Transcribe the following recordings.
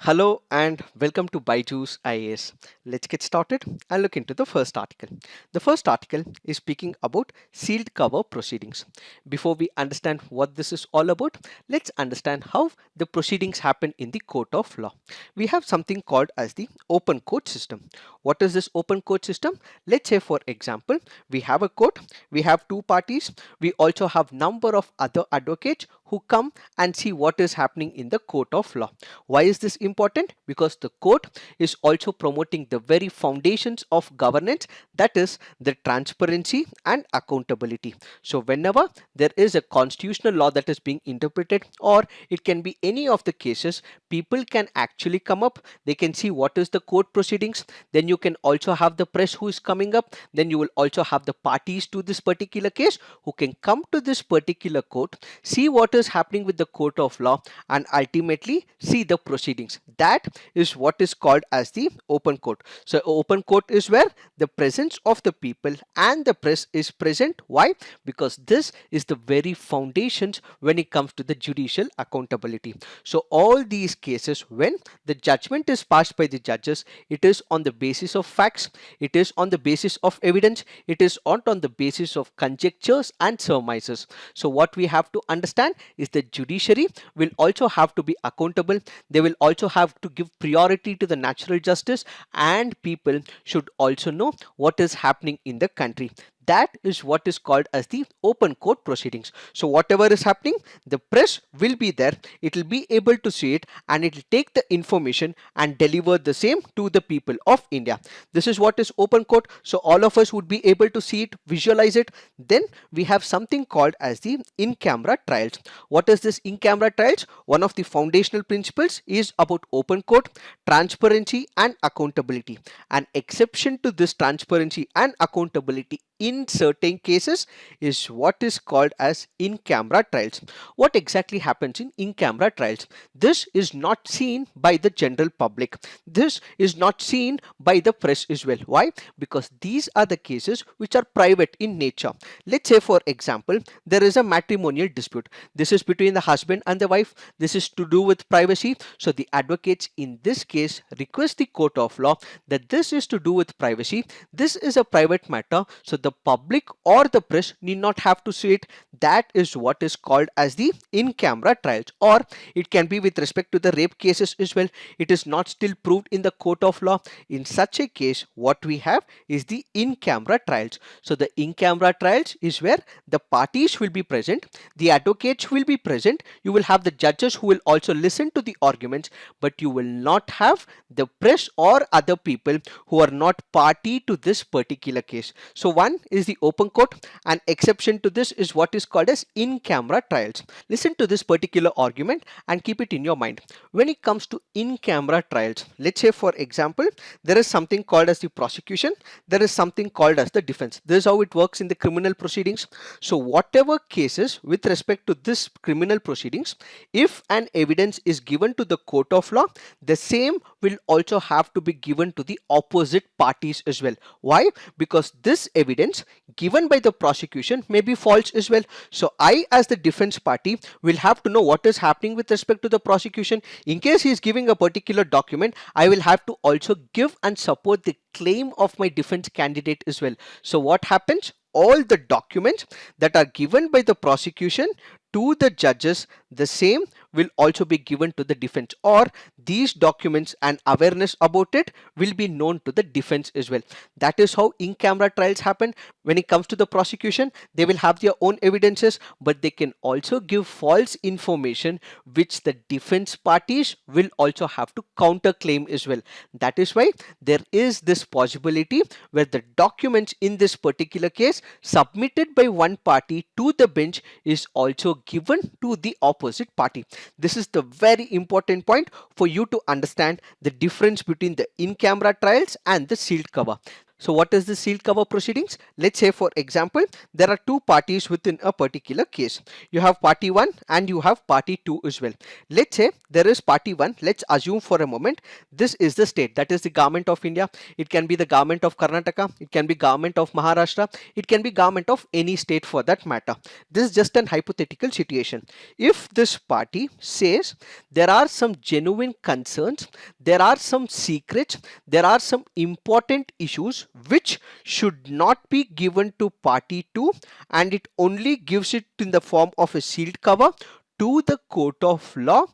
Hello and welcome to Byju's IAS. Let's get started and look into the first article. The first article is speaking about sealed cover proceedings. Before we understand what this is all about, let's understand how the proceedings happen in the court of law. We have something called as the open court system. What is this open court system? Let's say for example, we have a court, we have two parties, we also have number of other advocates who come and see what is happening in the court of law. Why is this important? Because the court is also promoting the very foundations of governance, that is the transparency and accountability. So whenever there is a constitutional law that is being interpreted, or it can be any of the cases, people can actually come up, they can see what is the court proceedings. Then you can also have the press who is coming up, then you will also have the parties to this particular case who can come to this particular court, see what is happening with the court of law, and ultimately see the proceedings. That is what is called as the open court. So open court is where the presence of the people and the press is present. Why? Because this is the very foundations when it comes to the judicial accountability. So all these cases, when the judgment is passed by the judges, it is on the basis of facts, it is on the basis of evidence, it is not on the basis of conjectures and surmises. So what we have to understand is the judiciary will also have to be accountable. They will also have to give priority to the natural justice, and people should also know what is happening in the country. That is what is called as the open court proceedings. So whatever is happening, the press will be there, it will be able to see it, and it will take the information and deliver the same to the people of India. This is what is open court. So all of us would be able to see it, visualize it. Then we have something called as the in-camera trials. What is this in-camera trials? One of the foundational principles is about open court, transparency and accountability. An exception to this transparency and accountability in certain cases is what is called as in-camera trials. What exactly happens in in-camera trials? This is not seen by the general public. This is not seen by the press as well. Why? Because these are the cases which are private in nature. Let's say for example, there is a matrimonial dispute. This is between the husband and the wife. This is to do with privacy. So the advocates in this case request the court of law that this is to do with privacy. This is a private matter. So the public or the press need not have to see it. That is what is called as the in-camera trials. Or it can be with respect to the rape cases as well. It is not still proved in the court of law. In such a case, what we have is the in-camera trials. So the in-camera trials is where the parties will be present, the advocates will be present, you will have the judges who will also listen to the arguments, but you will not have the press or other people who are not party to this particular case. So one is the open court. An exception to this is what is called as in-camera trials. Listen to this particular argument and keep it in your mind. When it comes to in-camera trials, let's say for example, there is something called as the prosecution, there is something called as the defense. This is how it works in the criminal proceedings. So whatever cases with respect to this criminal proceedings, if an evidence is given to the court of law, the same will also have to be given to the opposite parties as well. Why? Because this evidence given by the prosecution may be false as well. So I, as the defense party, will have to know what is happening with respect to the prosecution. In case he is giving a particular document, I will have to also give and support the claim of my defense candidate as well. So what happens? All the documents that are given by the prosecution to the judges, the same will also be given to the defense, or these documents and awareness about it will be known to the defense as well. That is how in-camera trials happen. When it comes to the prosecution, they will have their own evidences, but they can also give false information which the defense parties will also have to counterclaim as well. That is why there is this possibility where the documents in this particular case submitted by one party to the bench is also given to the opposite party. This is the very important point for you to understand the difference between the in-camera trials and the sealed cover. So what is the sealed cover proceedings? Let's say for example, there are two parties within a particular case. You have party 1 and you have party 2 as well. Let's say there is party 1. Let's assume for a moment this is the state, that is the government of India. It can be the government of Karnataka, it can be government of Maharashtra, it can be government of any state for that matter. This is just an hypothetical situation. If this party says there are some genuine concerns, there are some secrets, there are some important issues which should not be given to party 2, and it only gives it in the form of a sealed cover to the court of law,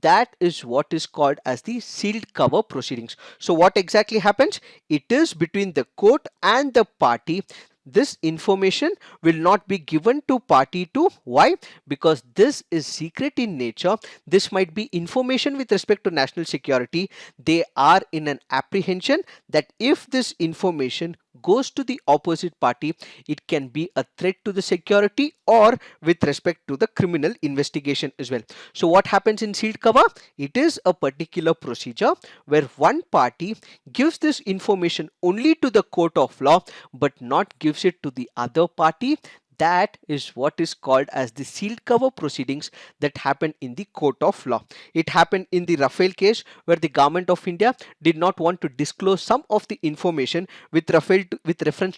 that is what is called as the sealed cover proceedings. So what exactly happens? It is between the court and the party. This information will not be given to party 2. Why? Because this is secret in nature. This might be information with respect to national security. They are in an apprehension that if this information goes to the opposite party, it can be a threat to the security or with respect to the criminal investigation as well. So what happens in sealed cover? It is a particular procedure where one party gives this information only to the court of law but not gives it to the other party. That is what is called as the sealed cover proceedings that happen in the court of law. It happened in the Rafale case where the government of India did not want to disclose some of the information with reference to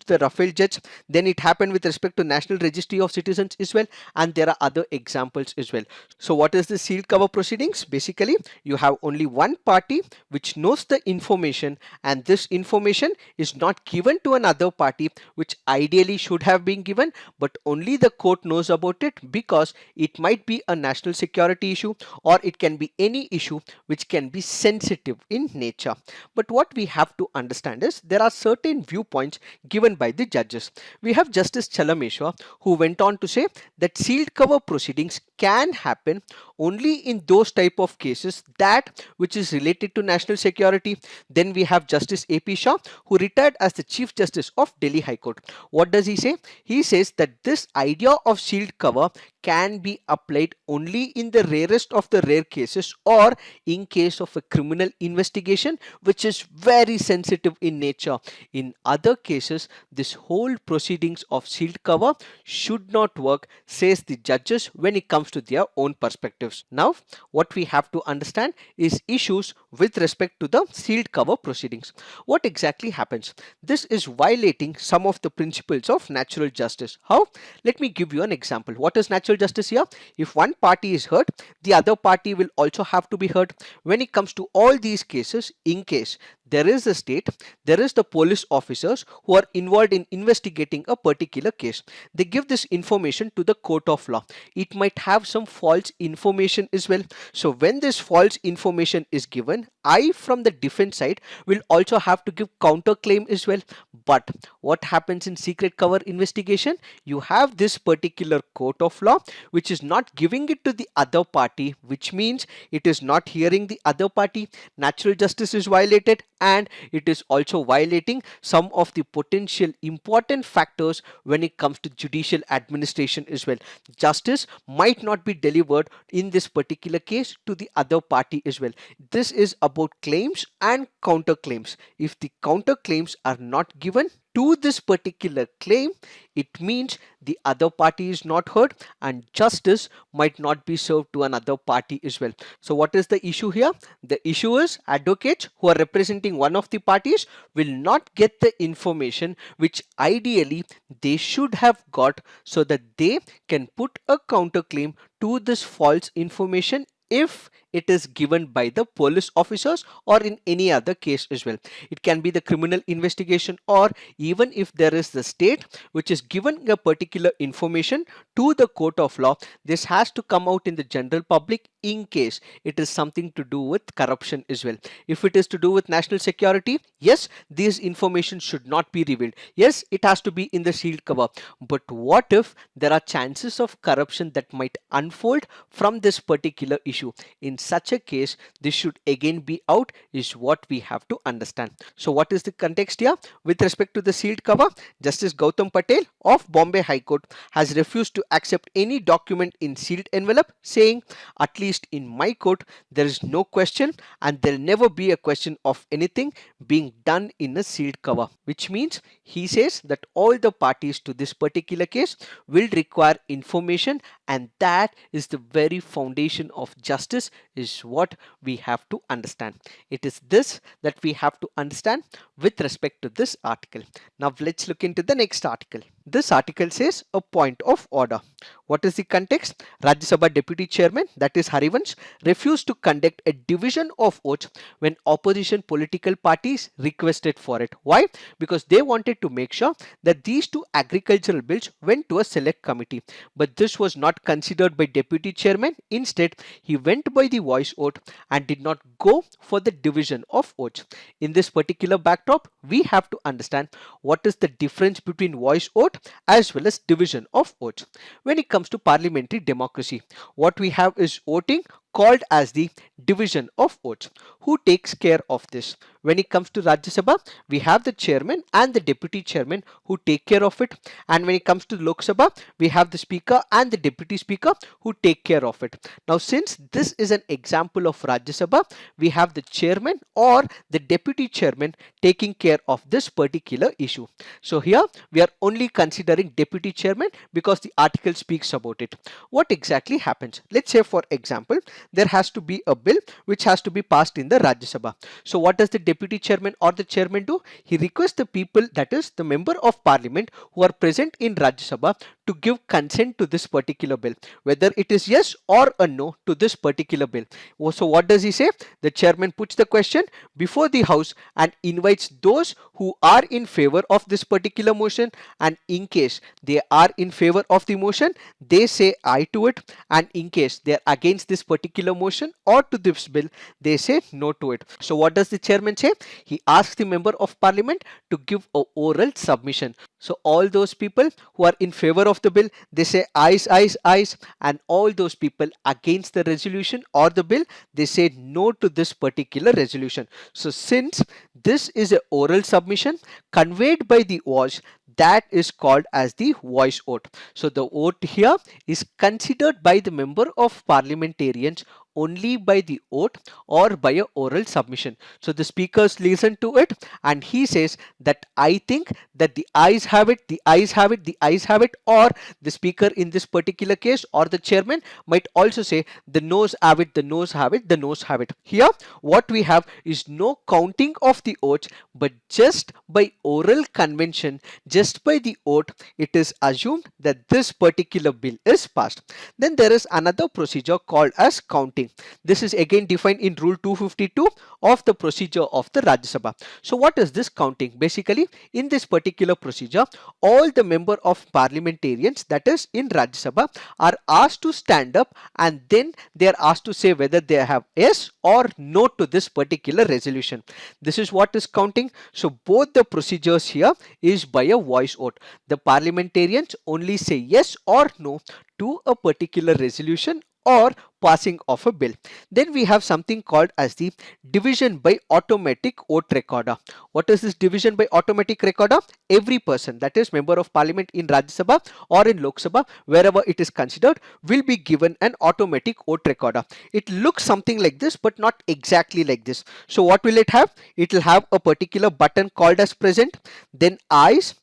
the Rafale jets. Then it happened with respect to National Registry of Citizens as well, and there are other examples as well. So what is the sealed cover proceedings? Basically, you have only one party which knows the information, and this information is not given to another party, which ideally should have been given, but only the court knows about it because it might be a national security issue or it can be any issue which can be sensitive in nature. But what we have to understand is there are certain viewpoints given by the judges. We have Justice Chalameshwar, who went on to say that sealed cover proceedings can happen only in those type of cases that which is related to national security. Then we have Justice AP Shah, who retired as the Chief Justice of Delhi High Court. What does he say? He says that this idea of sealed cover can be applied only in the rarest of the rare cases or in case of a criminal investigation which is very sensitive in nature. In other cases, this whole proceedings of sealed cover should not work, says the judges, when it comes to their own perspectives. Now, what we have to understand is issues with respect to the sealed cover proceedings. What exactly happens? This is violating some of the principles of natural justice. How? Let me give you an example. What is natural justice here? If one party is hurt, the other party will also have to be hurt. When it comes to all these cases, in case there is a state, there is the police officers who are involved in investigating a particular case. They give this information to the court of law. It might have some false information as well. So when this false information is given, I from the defense side will also have to give counterclaim as well. But what happens in secret cover investigation? You have this particular court of law which is not giving it to the other party, which means it is not hearing the other party. Natural justice is violated, and it is also violating some of the potential important factors when it comes to judicial administration as well. Justice might not be delivered in this particular case to the other party as well. This is about claims and counterclaims. If the counterclaims are not given to this particular claim, it means the other party is not heard and justice might not be served to another party as well. So what is the issue here? The issue is advocates who are representing one of the parties will not get the information which ideally they should have got, so that they can put a counterclaim to this false information if it is given by the police officers or in any other case as well. It can be the criminal investigation, or even if there is the state which is given a particular information to the court of law, this has to come out in the general public in case it is something to do with corruption as well. If it is to do with national security, yes, these information should not be revealed. Yes, it has to be in the sealed cover. But what if there are chances of corruption that might unfold from this particular issue? In such a case this should again be out is what we have to understand. So what is the context here with respect to the sealed cover? Justice Gautam Patel of Bombay High Court has refused to accept any document in sealed envelope, saying, at least in my court there is no question and there'll never be a question of anything being done in a sealed cover, which means he says that all the parties to this particular case will require information, and that is the very foundation of justice is what we have to understand. It is this that we have to understand with respect to this article. Now let's look into the next article. This article says a point of order. What is the context? Rajya Sabha Deputy Chairman, that is Harivansh, refused to conduct a division of votes when opposition political parties requested for it. Why? Because they wanted to make sure that these two agricultural bills went to a select committee. But this was not considered by Deputy Chairman. Instead, he went by the voice vote and did not go for the division of votes. In this particular backdrop, we have to understand what is the difference between voice vote as well as division of votes. When it comes to parliamentary democracy, what we have is voting called as the division of votes. Who takes care of this? When it comes to Rajya Sabha, we have the chairman and the deputy chairman who take care of it. And when it comes to Lok Sabha, we have the speaker and the deputy speaker who take care of it. Now, since this is an example of Rajya Sabha, we have the chairman or the deputy chairman taking care of this particular issue. So here we are only considering deputy chairman because the article speaks about it. What exactly happens? Let's say, for example, there has to be a bill which has to be passed in the Rajya Sabha. So what does the deputy chairman or the chairman do? He requests the people, that is the member of parliament who are present in Rajya Sabha, to give consent to this particular bill, whether it is yes or a no to this particular bill. So what does he say? The chairman puts the question before the house and invites those who are in favor of this particular motion, and in case they are in favor of the motion, they say aye to it, and in case they are against this particular motion or to this bill, they say no to it. So what does the chairman say? He asks the member of parliament to give a oral submission. So all those people who are in favor of the bill, they say ayes, ayes, ayes, and all those people against the resolution or the bill, they say no to this particular resolution. So since this is an oral submission conveyed by the voice, that is called as the voice vote. So the vote here is considered by the member of parliamentarians only by the vote or by a oral submission. So the speakers listen to it and he says that I think that the ayes have it, the ayes have it, the ayes have it, or the speaker in this particular case or the chairman might also say the noes have it, the noes have it, the noes have it. Here what we have is no counting of the votes, but just by oral convention, just by the vote, it is assumed that this particular bill is passed. Then there is another procedure called as counting. This is again defined in Rule 252 of the procedure of the Rajya Sabha. So what is this counting? Basically, in this particular procedure, all the member of parliamentarians, that is in Rajya Sabha, are asked to stand up and then they are asked to say whether they have yes or no to this particular resolution. This is what is counting. So both the procedures here is by a voice vote. The parliamentarians only say yes or no to a particular resolution or passing of a bill. Then we have something called as the division by automatic vote recorder. What is this division by automatic recorder? Every person, that is member of parliament in Rajya Sabha or in Lok Sabha, wherever it is considered, will be given an automatic vote recorder. It looks something like this but not exactly like this. So what will it have? It will have a particular button called as present, then ayes,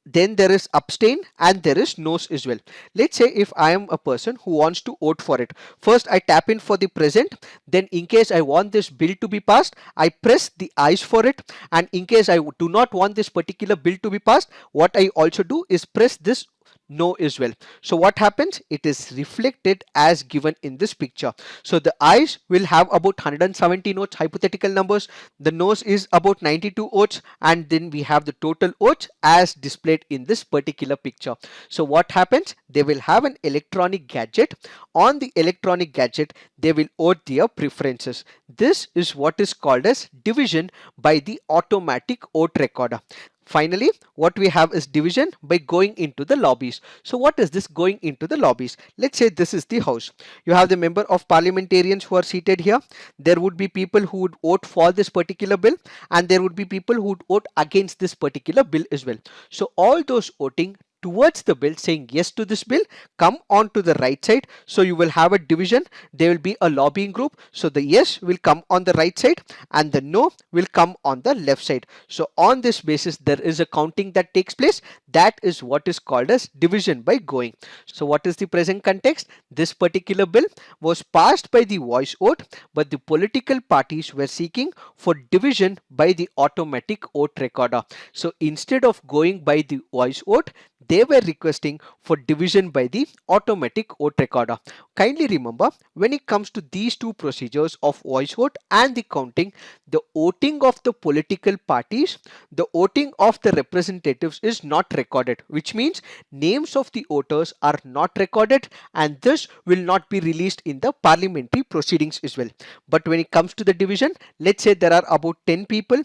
then there is abstain, and there is noes as well. Let's say if I am a person who wants to vote for it, first I tap in for the present, then in case I want this bill to be passed, I press the ayes for it, and in case I do not want this particular bill to be passed, what I also do is press this no as well. So what happens? It is reflected as given in this picture. So the ayes will have about 170 votes, hypothetical numbers. The noes is about 92 votes, and then we have the total votes as displayed in this particular picture. So what happens? They will have an electronic gadget. On the electronic gadget, they will vote their preferences. This is what is called as division by the automatic vote recorder. Finally, what we have is division by going into the lobbies. So what is this going into the lobbies? Let's say this is the house. You have the member of parliamentarians who are seated here. There would be people who would vote for this particular bill, and there would be people who would vote against this particular bill as well. So all those voting towards the bill, saying yes to this bill, come on to the right side. So you will have a division. There will be a lobbying group. So the yes will come on the right side and the no will come on the left side. So on this basis, there is a counting that takes place. That is what is called as division by going. So what is the present context? This particular bill was passed by the voice vote, but the political parties were seeking for division by the automatic vote recorder. So instead of going by the voice vote, they were requesting for division by the automatic vote recorder. Kindly remember, when it comes to these two procedures of voice vote and the counting, the voting of the political parties, the voting of the representatives is not recorded, which means names of the voters are not recorded, and this will not be released in the parliamentary proceedings as well. But when it comes to the division, let's say there are about 10 people,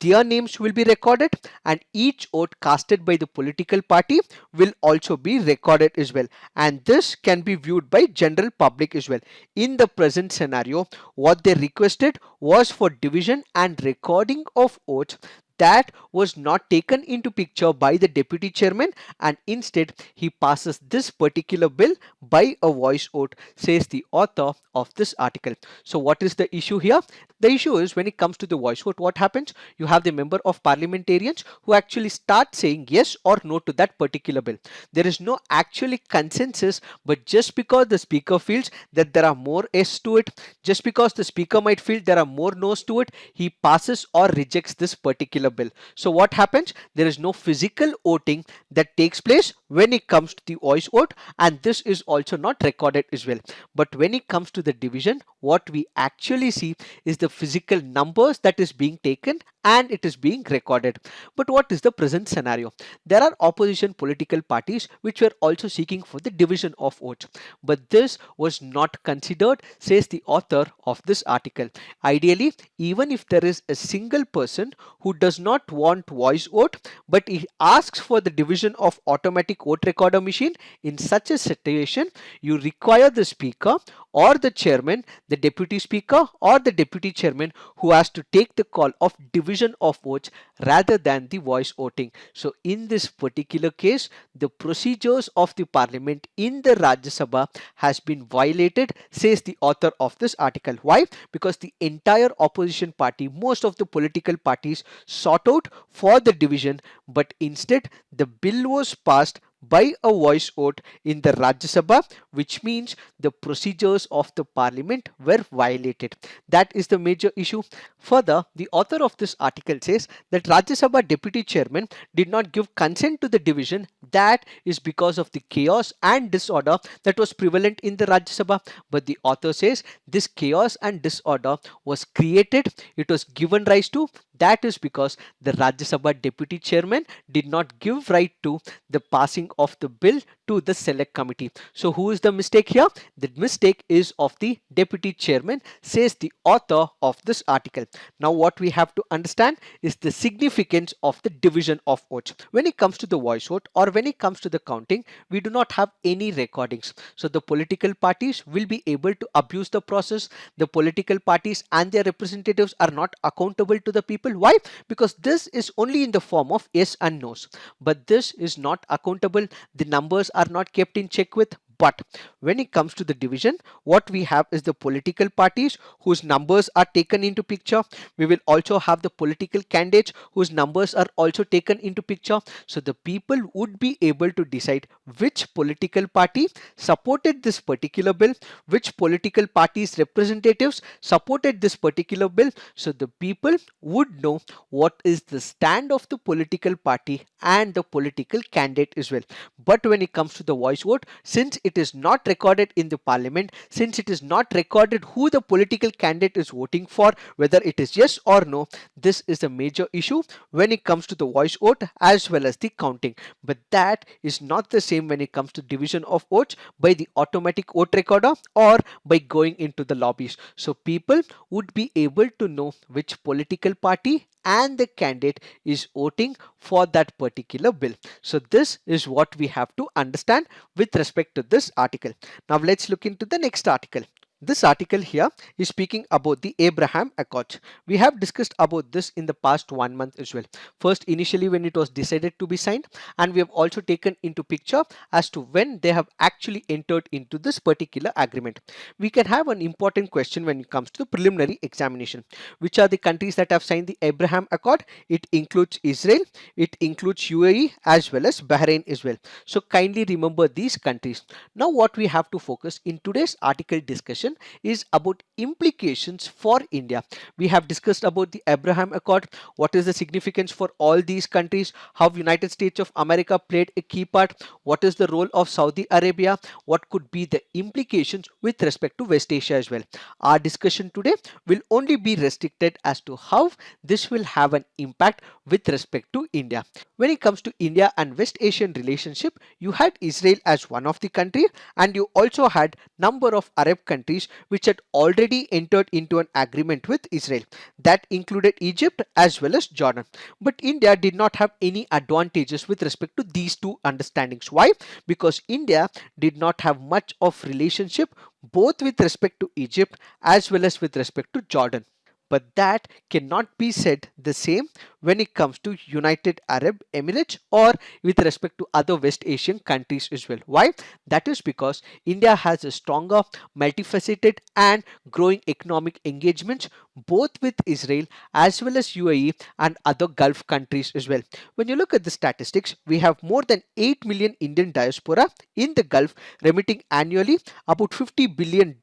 their names will be recorded, and each vote casted by the political party will also be recorded as well, and this can be viewed by general public as well. In the present scenario, what they requested was for division and recording of votes that was not taken into picture by the deputy chairman, and instead he passes this particular bill by a voice vote, says the author of this article. So what is the issue here? The issue is, when it comes to the voice vote, what happens? You have the member of parliamentarians who actually start saying yes or no to that particular bill. There is no actually consensus, but just because the speaker feels that there are more yes to it, just because the speaker might feel there are more no's to it, he passes or rejects this particular bill. So what happens? There is no physical voting that takes place when it comes to the voice vote, and this is also not recorded as well. But when it comes to the division, what we actually see is the physical numbers that is being taken and it is being recorded. But what is the present scenario? There are opposition political parties which were also seeking for the division of votes, but this was not considered, says the author of this article. Ideally, even if there is a single person who does not want voice vote, but he asks for the division of automatic vote recorder machine, in such a situation, you require the speaker or the chairman, the deputy speaker or the deputy chairman, who has to take the call of division of votes rather than the voice voting. So in this particular case, the procedures of the parliament in the Rajya Sabha has been violated, says the author of this article. Why? Because the entire opposition party, most of the political parties sought out for the division, but instead the bill was passed by a voice vote in the Rajya Sabha, which means the procedures of the parliament were violated. That is the major issue. Further, the author of this article says that Rajya Sabha deputy chairman did not give consent to the division. That is because of the chaos and disorder that was prevalent in the Rajya Sabha. But the author says this chaos and disorder was created, it was given rise to. That is because the Rajya Sabha deputy chairman did not give right to the passing of the bill to the select committee. So who is the mistake here? The mistake is of the deputy chairman, says the author of this article. Now what we have to understand is the significance of the division of votes. When it comes to the voice vote or when it comes to the counting, we do not have any recordings. So the political parties will be able to abuse the process. The political parties and their representatives are not accountable to the people. Why? Because this is only in the form of yes and no's, but this is not accountable. The numbers are not kept in check with. But when it comes to the division, what we have is the political parties whose numbers are taken into picture. We will also have the political candidates whose numbers are also taken into picture. So the people would be able to decide which political party supported this particular bill, which political party's representatives supported this particular bill. So the people would know what is the stand of the political party and the political candidate as well. But when it comes to the voice vote, since it is not recorded in the parliament, since it is not recorded who the political candidate is voting for, whether it is yes or no, this is a major issue when it comes to the voice vote as well as the counting. But that is not the same when it comes to division of votes by the automatic vote recorder or by going into the lobbies. So people would be able to know which political party and the candidate is voting for that particular bill. So this is what we have to understand with respect to this article. Now let's look into the next article. This article here is speaking about the Abraham Accords. We have discussed about this in the past 1 month as well. First, initially when it was decided to be signed, and we have also taken into picture as to when they have actually entered into this particular agreement. We can have an important question when it comes to the preliminary examination. Which are the countries that have signed the Abraham Accord? It includes Israel, it includes UAE as well as Bahrain as well. So kindly remember these countries. Now what we have to focus in today's article discussion is about implications for India. We have discussed about the Abraham Accord, what is the significance for all these countries, how United States of America played a key part, what is the role of Saudi Arabia, what could be the implications with respect to West Asia as well. Our discussion today will only be restricted as to how this will have an impact with respect to India. When it comes to India and West Asian relationship, you had Israel as one of the country, and you also had number of Arab countries which had already entered into an agreement with Israel. That included Egypt as well as Jordan. But India did not have any advantages with respect to these two understandings. Why? Because India did not have much of relationship both with respect to Egypt as well as with respect to Jordan. But that cannot be said the same when it comes to United Arab Emirates or with respect to other West Asian countries as well. Why? That is because India has a stronger, multifaceted and growing economic engagement both with Israel as well as UAE and other Gulf countries as well. When you look at the statistics, we have more than 8 million Indian diaspora in the Gulf remitting annually about $50 billion,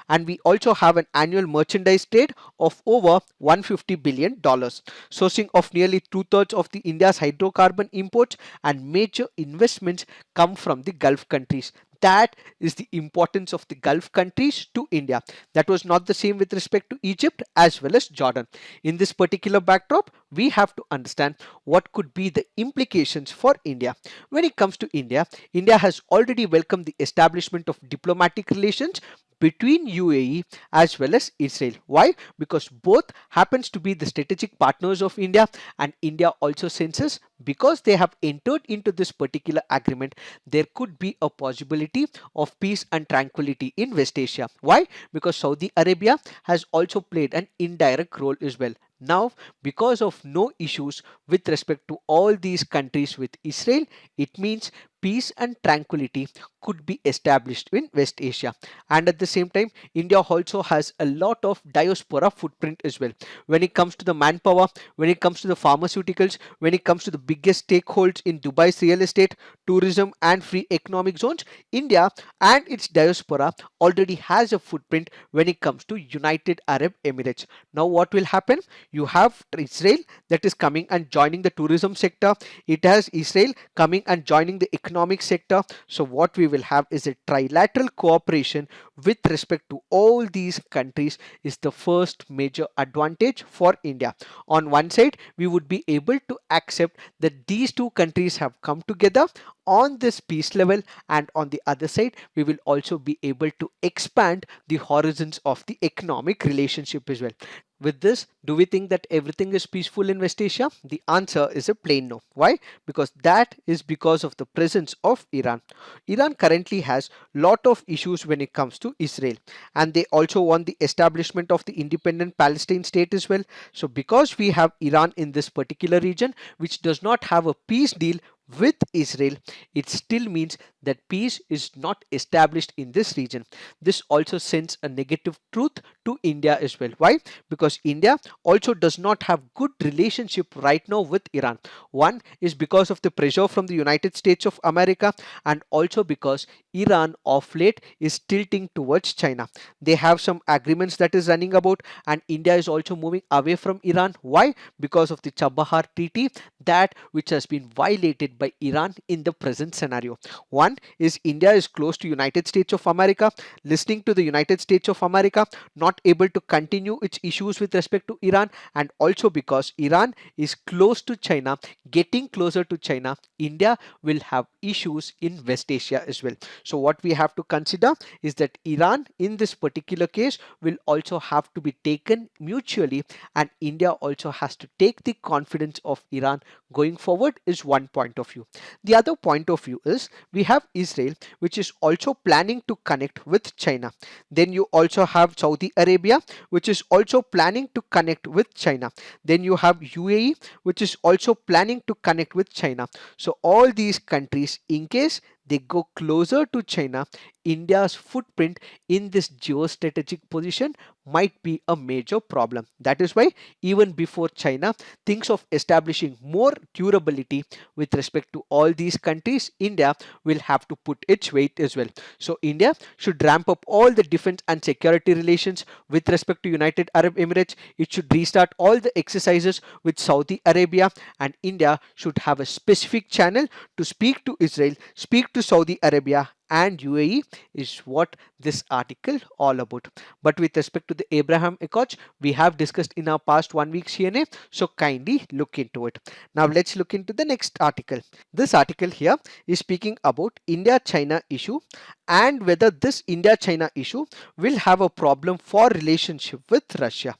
and we also have an annual merchandise trade of over $150 billion, sourcing of nearly two-thirds of the India's hydrocarbon imports, and major investments come from the Gulf countries. That is the importance of the Gulf countries to India. That was not the same with respect to Egypt as well as Jordan. In this particular backdrop, we have to understand what could be the implications for India. When it comes to India, India has already welcomed the establishment of diplomatic relations between UAE as well as Israel. Why? Because both happens to be the strategic partners of India, and India also senses because they have entered into this particular agreement, there could be a possibility of peace and tranquility in West Asia. Why? Because Saudi Arabia has also played an indirect role as well. Now, because of no issues with respect to all these countries with Israel, it means peace and tranquility could be established in West Asia. And at the same time, India also has a lot of diaspora footprint as well. When it comes to the manpower, when it comes to the pharmaceuticals, when it comes to the biggest stakeholders in Dubai's real estate, tourism and free economic zones, India and its diaspora already has a footprint when it comes to United Arab Emirates. Now what will happen? You have Israel that is coming and joining the tourism sector. It has Israel coming and joining the economic sector. So what we will have is a trilateral cooperation with respect to all these countries is the first major advantage for India. On one side, we would be able to accept that these two countries have come together on this peace level, and on the other side we will also be able to expand the horizons of the economic relationship as well. With this, do we think that everything is peaceful in West Asia? The answer is a plain no. Why? Because that is because of the presence of Iran. Iran currently has lot of issues when it comes to Israel, and they also want the establishment of the independent Palestine state as well. So because we have Iran in this particular region which does not have a peace deal with Israel, it still means that peace is not established in this region. This also sends a negative truth to India as well. Why? Because India also does not have good relationship right now with Iran. One is because of the pressure from the United States of America, and also because Iran of late is tilting towards China. They have some agreements that is running about, and India is also moving away from Iran. Why? Because of the Chabahar Treaty, that which has been violated by Iran in the present scenario. One, One is India is close to United States of America, listening to the United States of America, not able to continue its issues with respect to Iran, and also because Iran is close to China, getting closer to China, India will have issues in West Asia as well. So what we have to consider is that Iran in this particular case will also have to be taken mutually, and India also has to take the confidence of Iran going forward is one point of view. The other point of view is we have Israel, which is also planning to connect with China. Then you also have Saudi Arabia, which is also planning to connect with China. Then you have UAE, which is also planning to connect with China. So all these countries, in case they go closer to China, India's footprint in this geostrategic position might be a major problem. That is why even before China thinks of establishing more durability with respect to all these countries, India will have to put its weight as well. So India should ramp up all the defense and security relations with respect to United Arab Emirates. It should restart all the exercises with Saudi Arabia, and India should have a specific channel to speak to Israel, speak to Saudi Arabia and UAE is what this article all about. But with respect to the Abraham Accords, we have discussed in our past 1 week CNA, so kindly look into it. Now let's look into the next article. This article here is speaking about India-China issue and whether this India-China issue will have a problem for relationship with Russia.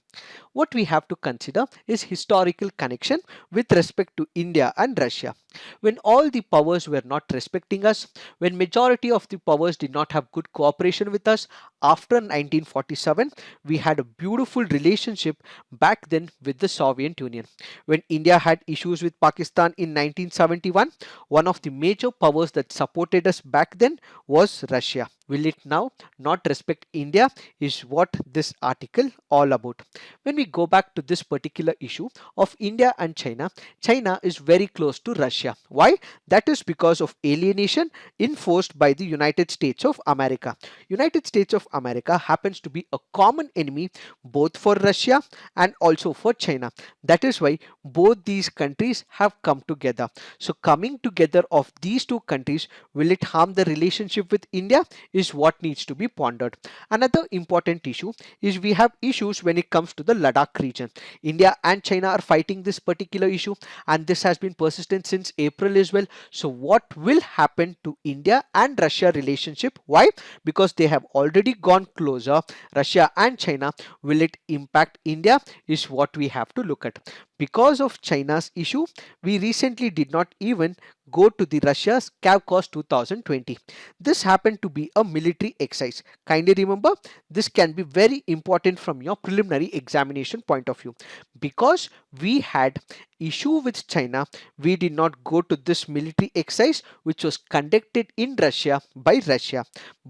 What we have to consider is historical connection with respect to India and Russia. When all the powers were not respecting us, when majority of the powers did not have good cooperation with us, after 1947, we had a beautiful relationship back then with the Soviet Union. When India had issues with Pakistan in 1971, one of the major powers that supported us back then was Russia. Will it now not respect India is what this article all about. When we go back to this particular issue of India and China, China is very close to Russia. Why? That is because of alienation enforced by the United States of America. United States of America happens to be a common enemy both for Russia and also for China. That is why both these countries have come together. So coming together of these two countries, will it harm the relationship with India is what needs to be pondered. Another important issue is we have issues when it comes to the Ladakh region. India and China are fighting this particular issue, and this has been persistent since April as well. So what will happen to India and Russia relationship? Why? Because they have already gone closer. Russia and China, will it impact India is what we have to look at. Because of China's issue, we recently did not even go to the Russia's Cavcos 2020. This happened to be a military exercise. Kindly remember, this can be very important from your preliminary examination point of view. Because we had issue with China, we did not go to this military exercise which was conducted in Russia by Russia.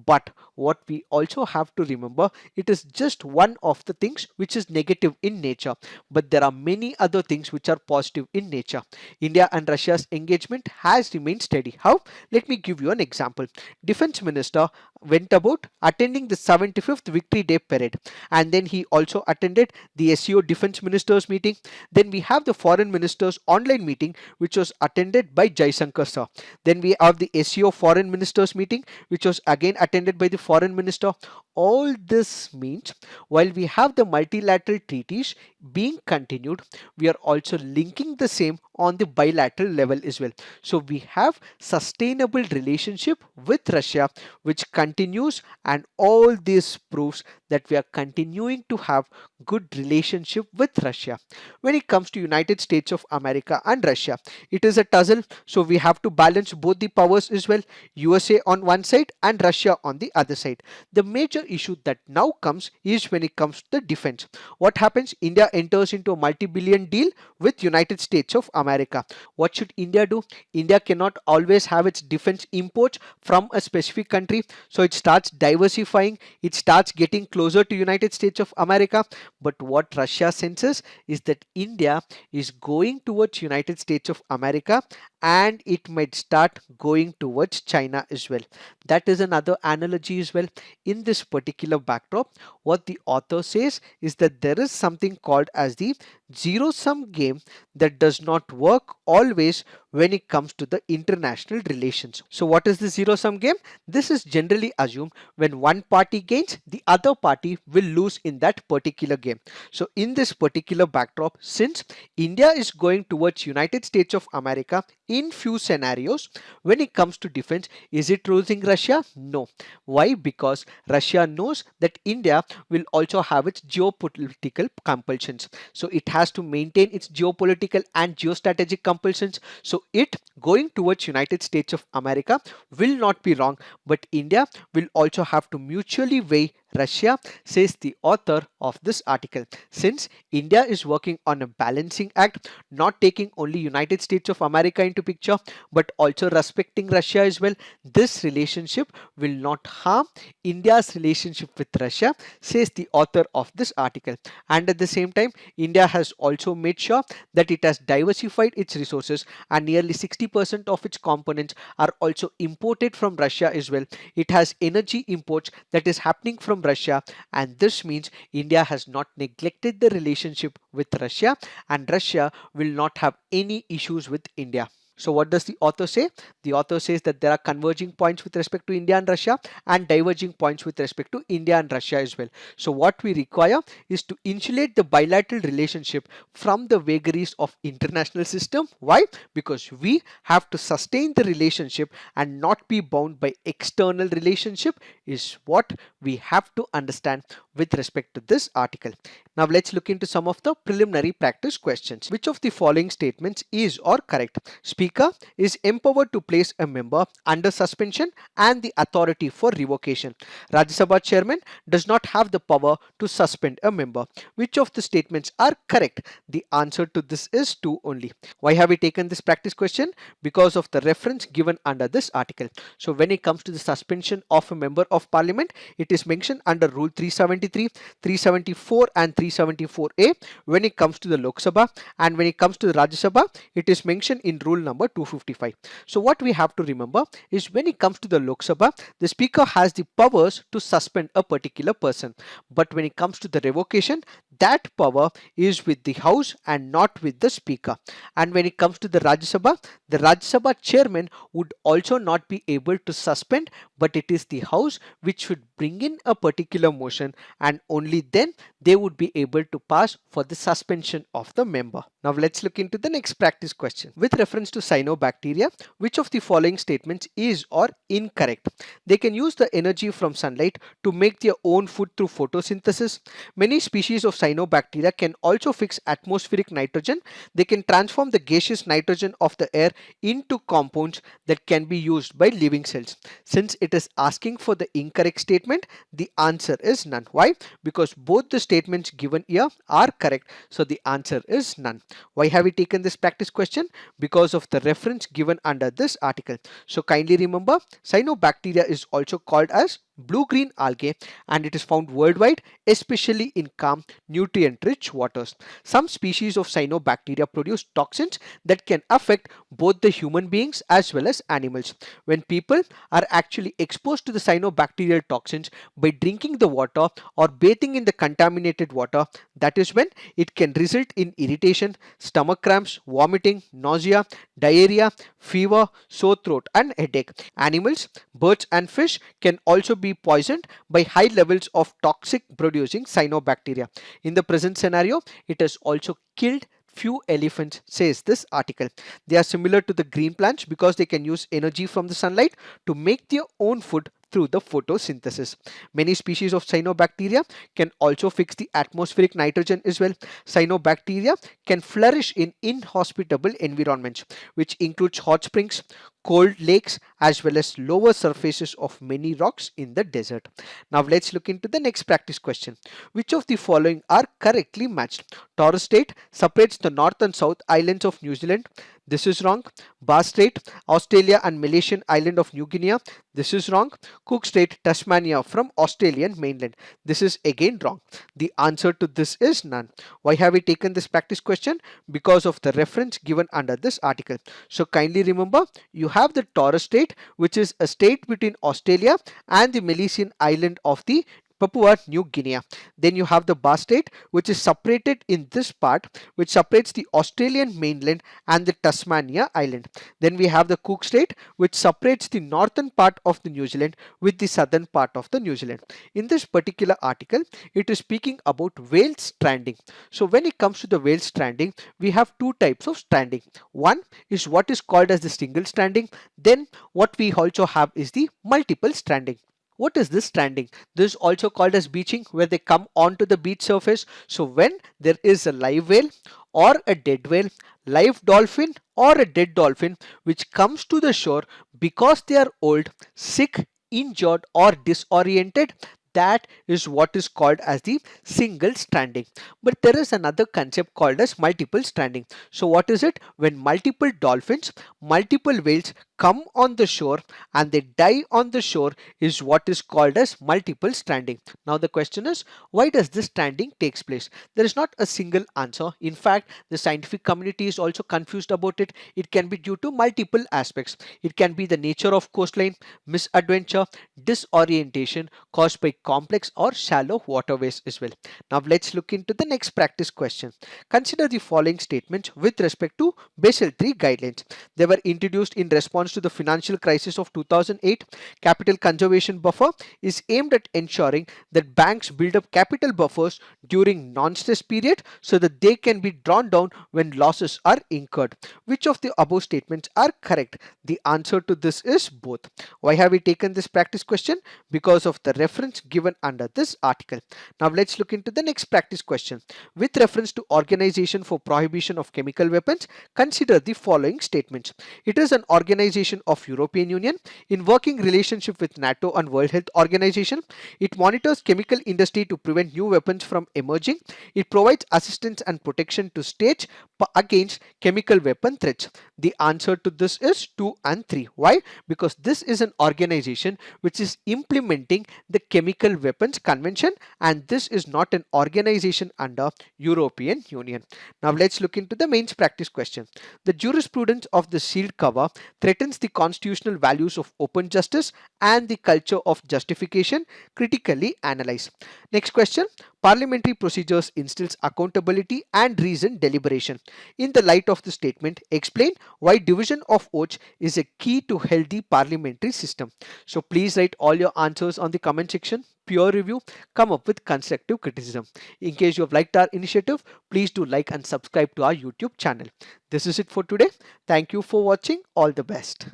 But what we also have to remember, it is just one of the things which is negative in nature, but there are many other things which are positive in nature. India and Russia's engagement has remained steady. How? Let me give you an example. Defense Minister went about attending the 75th Victory Day parade, and then he also attended the SEO Defense Ministers meeting. Then we have the Foreign Ministers online meeting which was attended by Jaisankar sir. Then we have the SEO Foreign Ministers meeting which was again attended by the Foreign Minister. All this means while we have the multilateral treaties being continued, we are also linking the same on the bilateral level as well. So we have sustainable relationship with Russia which continues, and all this proves that we are continuing to have good relationship with Russia. When it comes to United States of America and Russia, it is a tussle, so we have to balance both the powers as well, USA on one side and Russia on the other side. The major issue that now comes is when it comes to the defense. What happens? India enters into a multi-billion deal with United States of America. What should India do? India cannot always have its defense imports from a specific country, so it starts diversifying, it starts getting closer to United States of America. But what Russia senses is that India is going towards United States of America and it might start going towards China as well. That is another analogy as well. In this particular backdrop, what the author says is that there is something called as the zero sum game that does not work always when it comes to the international relations. So what is the zero sum game? This is generally assumed when one party gains, the other party will lose in that particular game. So in this particular backdrop, since India is going towards United States of America in few scenarios, when it comes to defense, is it losing Russia? No. Why? Because Russia knows that India will also have its geopolitical compulsions. So it has to maintain its geopolitical and geostrategic compulsions. So it going towards United States of America will not be wrong, but India will also have to mutually weigh Russia, says the author of this article. Since India is working on a balancing act, not taking only United States of America into picture, but also respecting Russia as well, this relationship will not harm India's relationship with Russia, says the author of this article. And at the same time, India has also made sure that it has diversified its resources, and nearly 60% of its components are also imported from Russia as well. It has energy imports that is happening from Russia, and this means India has not neglected the relationship with Russia, and Russia will not have any issues with India. So what does the author say? The author says that there are converging points with respect to India and Russia and diverging points with respect to India and Russia as well. So what we require is to insulate the bilateral relationship from the vagaries of international system. Why? Because we have to sustain the relationship and not be bound by external relationship is what we have to understand with respect to this article. Now let's look into some of the preliminary practice questions. Which of the following statements is or correct? Speaker is empowered to place a member under suspension and the authority for revocation. Rajya Sabha chairman does not have the power to suspend a member. Which of the statements are correct? The answer to this is 2 only. Why have we taken this practice question? Because of the reference given under this article. So when it comes to the suspension of a member of parliament, it is mentioned under rule 373, 374 and 374A. When it comes to the Lok Sabha and when it comes to the Rajya Sabha, it is mentioned in rule number 255. So what we have to remember is when it comes to the Lok Sabha, the speaker has the powers to suspend a particular person. But when it comes to the revocation, that power is with the House and not with the speaker. And when it comes to the Rajya Sabha chairman would also not be able to suspend, but it is the House which should bring in a particular motion, and only then they would be able to pass for the suspension of the member. Now let's look into the next practice question. With reference to cyanobacteria, which of the following statements is or incorrect? They can use the energy from sunlight to make their own food through photosynthesis. Many species of cyanobacteria can also fix atmospheric nitrogen. They can transform the gaseous nitrogen of the air into compounds that can be used by living cells. Since it is asking for the incorrect statement, the answer is none. Why? Because both the statements given here are correct. So the answer is none. Why have we taken this practice question? Because of the reference given under this article. So kindly remember, cyanobacteria is also called as blue-green algae, and it is found worldwide, especially in calm, nutrient-rich waters. Some species of cyanobacteria produce toxins that can affect both the human beings as well as animals. When people are actually exposed to the cyanobacterial toxins by drinking the water or bathing in the contaminated water, that is when it can result in irritation, stomach cramps, vomiting, nausea, diarrhea, fever, sore throat and headache. Animals, birds and fish can also be poisoned by high levels of toxic producing cyanobacteria. In the present scenario, it has also killed few elephants, says this article. They are similar to the green plants because they can use energy from the sunlight to make their own food through the photosynthesis. Many species of cyanobacteria can also fix the atmospheric nitrogen as well. Cyanobacteria can flourish in inhospitable environments, which includes hot springs, cold lakes, as well as lower surfaces of many rocks in the desert. Now let's look into the next practice question. Which of the following are correctly matched? Torres Strait separates the north and south islands of New Zealand. This is wrong. Bass Strait, Australia and Malaysian island of New Guinea. This is wrong. Cook Strait, Tasmania from Australian mainland. This is again wrong. The answer to this is none. Why have we taken this practice question? Because of the reference given under this article. So kindly remember, you have the Torres Strait, which is a state between Australia and the Malaysian island of the Papua New Guinea. Then you have the Bass Strait, which is separated in this part, which separates the Australian mainland and the Tasmania island. Then we have the Cook Strait, which separates the northern part of the New Zealand with the southern part of the New Zealand. In this particular article, it is speaking about whale stranding. So when it comes to the whale stranding, we have two types of stranding. One is what is called as the single stranding. Then what we also have is the multiple stranding. What is this stranding? This is also called as beaching, where they come onto the beach surface. So when there is a live whale or a dead whale, live dolphin or a dead dolphin which comes to the shore because they are old, sick, injured or disoriented, that is what is called as the single stranding. But there is another concept called as multiple stranding. So what is it? When multiple dolphins, multiple whales come on the shore and they die on the shore is what is called as multiple stranding. Now the question is, why does this stranding takes place? There is not a single answer. In fact, the scientific community is also confused about it. It can be due to multiple aspects. It can be the nature of coastline, misadventure, disorientation caused by complex or shallow waterways as well. Now let's look into the next practice question. Consider the following statements with respect to Basel III guidelines. They were introduced in response to the financial crisis of 2008. Capital conservation buffer is aimed at ensuring that banks build up capital buffers during non-stress period so that they can be drawn down when losses are incurred. Which of the above statements are correct? The answer to this is both. Why have we taken this practice question? Because of the reference given under this article. Now let's look into the next practice question. With reference to Organization for Prohibition of Chemical Weapons, consider the following statements. It is an organization of European Union in working relationship with NATO and World Health Organization. It monitors chemical industry to prevent new weapons from emerging. It provides assistance and protection to states against chemical weapon threats. The answer to this is 2 and 3. Why? Because this is an organization which is implementing the Chemical Weapons Convention, and this is not an organization under European Union. Now let's look into the mains practice question. The jurisprudence of the sealed cover threatens the constitutional values of open justice and the culture of justification. Critically analyze. Next question. Parliamentary procedures instills accountability and reasoned deliberation. In the light of the statement, explain why division of votes is a key to healthy parliamentary system. So please write all your answers on the comment section. Peer review, come up with constructive criticism. In case you have liked our initiative, please do like and subscribe to our YouTube channel. This is it for today. Thank you for watching. All the best.